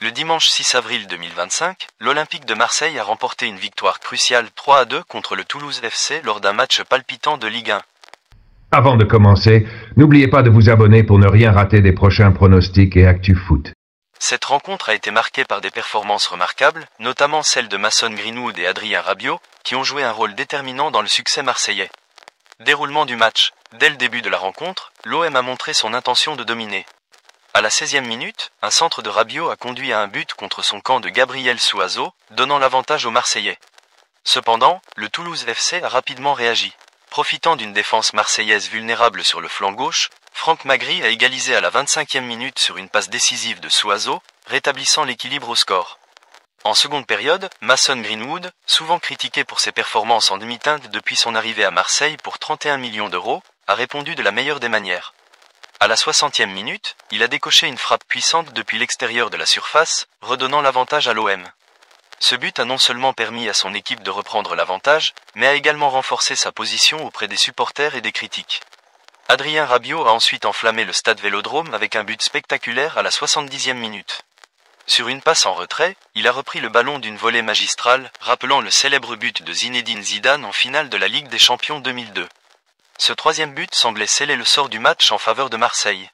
Le dimanche 6 avril 2025, l'Olympique de Marseille a remporté une victoire cruciale 3-2 contre le Toulouse FC lors d'un match palpitant de Ligue 1. Avant de commencer, n'oubliez pas de vous abonner pour ne rien rater des prochains pronostics et actu foot. Cette rencontre a été marquée par des performances remarquables, notamment celles de Mason Greenwood et Adrien Rabiot, qui ont joué un rôle déterminant dans le succès marseillais. Déroulement du match. Dès le début de la rencontre, l'OM a montré son intention de dominer. À la 16e minute, un centre de Rabiot a conduit à un but contre son camp de Gabriel Suazo, donnant l'avantage aux Marseillais. Cependant, le Toulouse FC a rapidement réagi. Profitant d'une défense marseillaise vulnérable sur le flanc gauche, Franck Magri a égalisé à la 25e minute sur une passe décisive de Suazo, rétablissant l'équilibre au score. En seconde période, Mason Greenwood, souvent critiqué pour ses performances en demi-teinte depuis son arrivée à Marseille pour 31 millions d'euros, a répondu de la meilleure des manières. À la 60e minute, il a décoché une frappe puissante depuis l'extérieur de la surface, redonnant l'avantage à l'OM. Ce but a non seulement permis à son équipe de reprendre l'avantage, mais a également renforcé sa position auprès des supporters et des critiques. Adrien Rabiot a ensuite enflammé le stade Vélodrome avec un but spectaculaire à la 70e minute. Sur une passe en retrait, il a repris le ballon d'une volée magistrale, rappelant le célèbre but de Zinedine Zidane en finale de la Ligue des Champions 2002. Ce troisième but semblait sceller le sort du match en faveur de Marseille.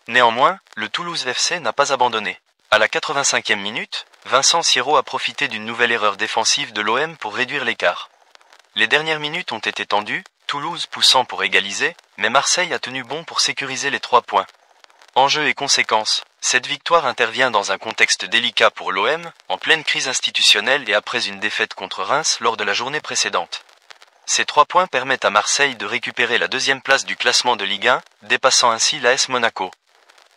Néanmoins, le Toulouse FC n'a pas abandonné. À la 85e minute, Vincent Sierraud a profité d'une nouvelle erreur défensive de l'OM pour réduire l'écart. Les dernières minutes ont été tendues, Toulouse poussant pour égaliser, mais Marseille a tenu bon pour sécuriser les 3 points. Enjeux et conséquences. Cette victoire intervient dans un contexte délicat pour l'OM, en pleine crise institutionnelle et après une défaite contre Reims lors de la journée précédente. Ces 3 points permettent à Marseille de récupérer la 2e place du classement de Ligue 1, dépassant ainsi l'AS Monaco.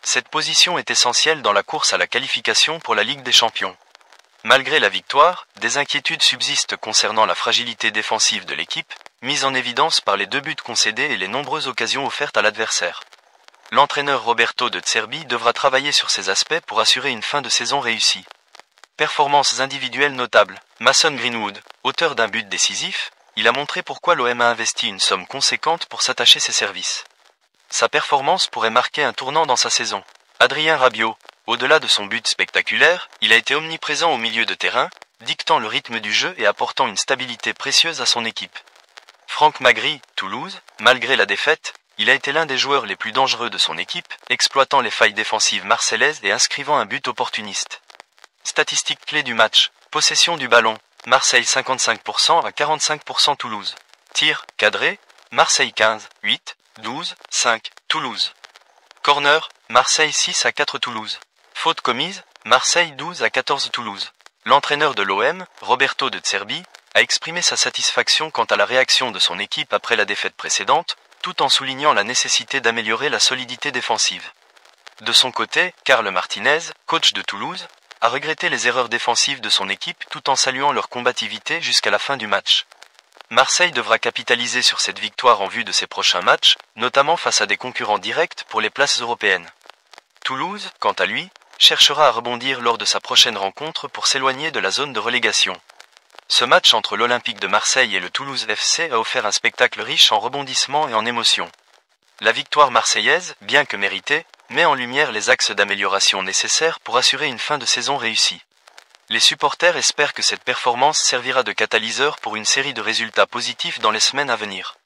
Cette position est essentielle dans la course à la qualification pour la Ligue des Champions. Malgré la victoire, des inquiétudes subsistent concernant la fragilité défensive de l'équipe, mise en évidence par les 2 buts concédés et les nombreuses occasions offertes à l'adversaire. L'entraîneur Roberto De Zerbi devra travailler sur ces aspects pour assurer une fin de saison réussie. Performances individuelles notables. Mason Greenwood, auteur d'un but décisif, il a montré pourquoi l'OM a investi une somme conséquente pour s'attacher ses services. Sa performance pourrait marquer un tournant dans sa saison. Adrien Rabiot, au-delà de son but spectaculaire, il a été omniprésent au milieu de terrain, dictant le rythme du jeu et apportant une stabilité précieuse à son équipe. Franck Magri, Toulouse, malgré la défaite, il a été l'un des joueurs les plus dangereux de son équipe, exploitant les failles défensives marseillaises et inscrivant un but opportuniste. Statistiques clés du match. Possession du ballon. Marseille 55% à 45% Toulouse. Tir, cadré. Marseille 15, 8, 12, 5, Toulouse. Corner, Marseille 6 à 4 Toulouse. Faute commise, Marseille 12 à 14 Toulouse. L'entraîneur de l'OM, Roberto De Zerbi, a exprimé sa satisfaction quant à la réaction de son équipe après la défaite précédente, tout en soulignant la nécessité d'améliorer la solidité défensive. De son côté, Karl Martinez, coach de Toulouse, a regretté les erreurs défensives de son équipe tout en saluant leur combativité jusqu'à la fin du match. Marseille devra capitaliser sur cette victoire en vue de ses prochains matchs, notamment face à des concurrents directs pour les places européennes. Toulouse, quant à lui, cherchera à rebondir lors de sa prochaine rencontre pour s'éloigner de la zone de relégation. Ce match entre l'Olympique de Marseille et le Toulouse FC a offert un spectacle riche en rebondissements et en émotions. La victoire marseillaise, bien que méritée, met en lumière les axes d'amélioration nécessaires pour assurer une fin de saison réussie. Les supporters espèrent que cette performance servira de catalyseur pour une série de résultats positifs dans les semaines à venir.